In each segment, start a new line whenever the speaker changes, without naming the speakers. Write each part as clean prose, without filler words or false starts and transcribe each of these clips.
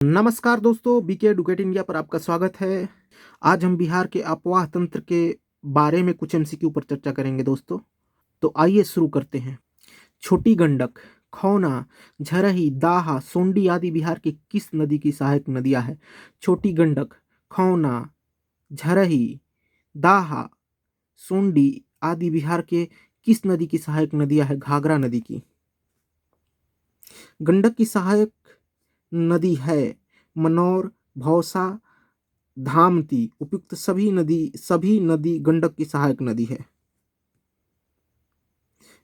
नमस्कार दोस्तों, BK educate India पर आपका स्वागत है। आज हम बिहार के अफवाह तंत्र के बारे में कुछ एमसीक्यू पर चर्चा करेंगे दोस्तों। तो आइए शुरू करते हैं। छोटी गंडक, खौना, झरही, दाहा, सोंडी आदि बिहार की किस नदी की सहायक नदियां हैं? छोटी गंडक, खौना, झरही, दाहा, सोंडी आदि बिहार के किस नदी की सहायक नदियां हैं? घाघरा नदी की। गंडक की सहायक नदी है मनोर, भौसा, धामती। उपयुक्त सभी नदी गंडक की सहायक नदी है।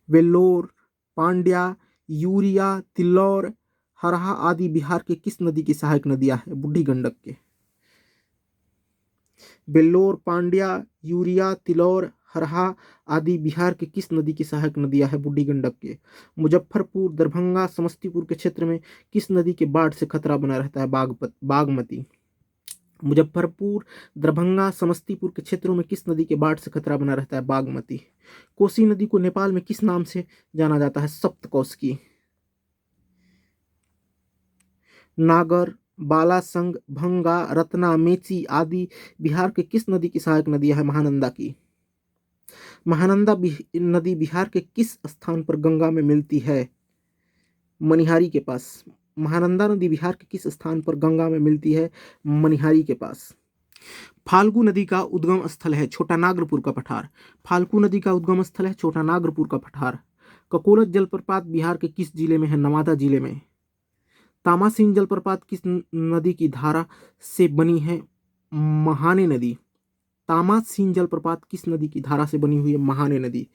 वेल्लोर, पांड्या, यूरिया, तिल्लौर, हरहा आदि बिहार के किस नदी की सहायक नदियां हैं? बूढ़ी गंडक के। वेल्लोर, पांड्या, यूरिया, तिलौर, हरहा आदि बिहार के किस नदी की सहायक नदियां हैं? बूढ़ी गंडक के। मुजफ्फरपुर, दरभंगा, समस्तीपुर के क्षेत्र में किस नदी के बाढ़ से खतरा बना रहता है? बागमती। मुजफ्फरपुर, दरभंगा, समस्तीपुर के क्षेत्रों में किस नदी के बाढ़ से खतरा बना रहता है? बागमती। कोसी नदी को नेपाल में किस नाम से जाना जाता है? सप्तकोशी। नागर, बालासंग, भंगा, रत्ना, मेची आदि बिहार के किस नदी की सहायक नदियां है? महानंदा की। महानंदा नदी बिहार के किस स्थान पर गंगा में मिलती है? मनिहारी के पास। महानंदा नदी बिहार के किस स्थान पर गंगा में मिलती है? मनिहारी के पास। फाल्गु नदी का उद्गम स्थल है छोटा नागरपुर का पठार। फाल्गु नदी का उद्गम स्थल है छोटा नागरपुर का पठार। ककोलत जलप्रपात बिहार के किस जिले में है? नवादा जिले में। तामासीन जलप्रपात किस नदी की धारा से बनी है? महाने नदी। तामासीन जलप्रपात किस नदी की धारा से बनी हुई है? महाने नदी।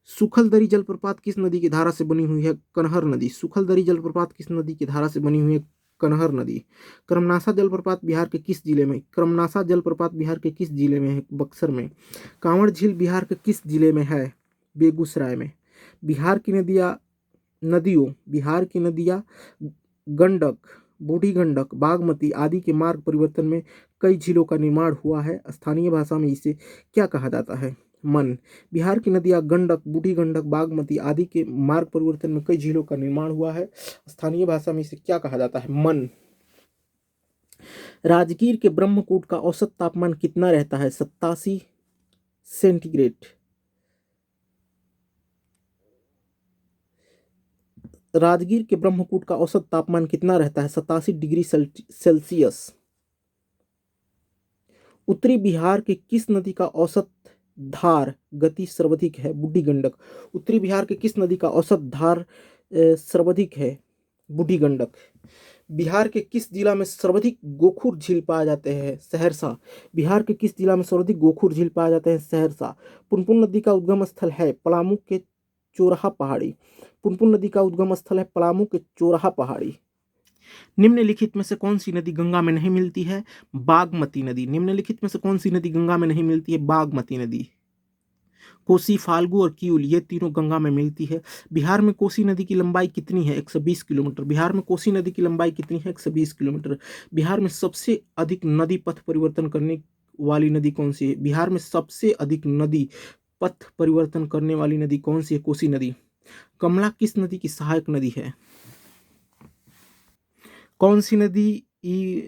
सुखलदरी जलप्रपात किस नदी की धारा से बनी हुई है? कनहर नदी। सुखलदरी जलप्रपात किस नदी की धारा से बनी हुई है? कनहर नदी। कर्मनासा जलप्रपात बिहार के किस जिले में? कर्मनासा जलप्रपात बिहार के किस जिले में है? बक्सर में। कांवड़ झील बिहार के किस जिले में है? बेगूसराय में। बिहार की नदियां गंडक, बूढ़ी गंडक, बागमती आदि के मार्ग परिवर्तन में कई झीलों का निर्माण हुआ है। स्थानीय भाषा में इसे क्या कहा जाता है? मन। बिहार की नदियां गंडक, बूढ़ी गंडक, बागमती आदि के मार्ग परिवर्तन में कई झीलों का निर्माण हुआ है। स्थानीय भाषा में इसे क्या कहा जाता है? मन। राजगीर के ब्रह्मकूट का औसत तापमान कितना रहता है? 87 सेंटीग्रेड। राजगीर के ब्रह्मकूट का औसत तापमान कितना रहता है? 87 डिग्री सेल्सियस। उत्तरी बिहार के किस नदी का औसत धार गति सर्वाधिक है? बूढ़ी गंडक। उत्तरी बिहार के किस नदी का औसत धार सर्वाधिक है? बूढ़ी गंडक। बिहार के किस जिला में सर्वाधिक गोखुर झील पाए जाते हैं? सहरसा। बिहार के किस जिला में सर्वाधिक गोखुर झील पाए जाते हैं? सहरसा। पुनपुन नदी का उद्गम स्थल है पलामू के चोरहा पहाड़ी। पुनपुन नदी का उद्गम स्थल है पलामू के चोरहा पहाड़ी। निम्नलिखित में से कौन सी नदी गंगा में नहीं मिलती है? बागमती नदी। निम्नलिखित में से कौन सी नदी गंगा में नहीं मिलती है? बागमती नदी। कोसी, फाल्गु और किऊल ये तीनों गंगा में मिलती है। बिहार में कोसी नदी की लंबाई कितनी है? 120 किलोमीटर। बिहार में कोसी नदी की लंबाई कितनी है? 120 किलोमीटर। बिहार में सबसे अधिक नदी पथ परिवर्तन करने वाली नदी कौन सी है? बिहार में सबसे अधिक नदी पथ परिवर्तन करने वाली नदी कौन सी है? कोसी नदी। कमला किस नदी की सहायक नदी है? कौन सी नदी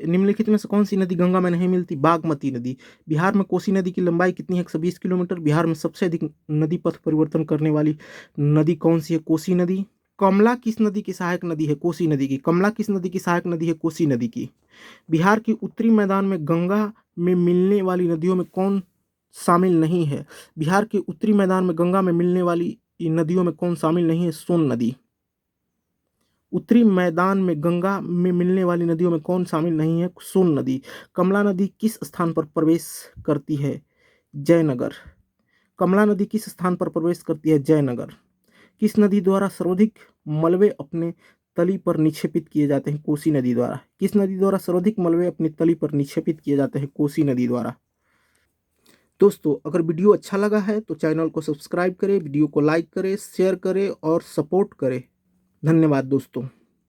निम्नलिखित में से कौन सी नदी गंगा में नहीं मिलती? बागमती नदी। बिहार में कोसी नदी की लंबाई कितनी है? 120 किलोमीटर। बिहार में सबसे अधिक नदी पथ परिवर्तन करने वाली नदी कौन सी है? कोसी नदी। कमला किस नदी की सहायक नदी है? कोसी नदी की। कमला किस नदी की सहायक नदी है? कोसी नदी की। बिहार के उत्तरी मैदान में गंगा में मिलने वाली नदियों में कौन शामिल नहीं है? बिहार के उत्तरी मैदान में गंगा में मिलने वाली नदियों में कौन शामिल नहीं है? सोन नदी। उत्तरी मैदान में गंगा में मिलने वाली नदियों में कौन शामिल नहीं है? सोन नदी। कमला नदी किस स्थान पर प्रवेश करती है? जयनगर। कमला नदी किस स्थान पर प्रवेश करती है? जयनगर। किस नदी द्वारा सर्वाधिक मलबे अपने तली पर निक्षेपित किए जाते हैं? कोसी नदी द्वारा। किस नदी द्वारा सर्वाधिक मलबे अपनी तली पर निक्षेपित किए जाते हैं? कोसी नदी द्वारा। दोस्तों, अगर वीडियो अच्छा लगा है तो चैनल को सब्सक्राइब करें, वीडियो को लाइक करें, शेयर करें और सपोर्ट करें। धन्यवाद दोस्तों।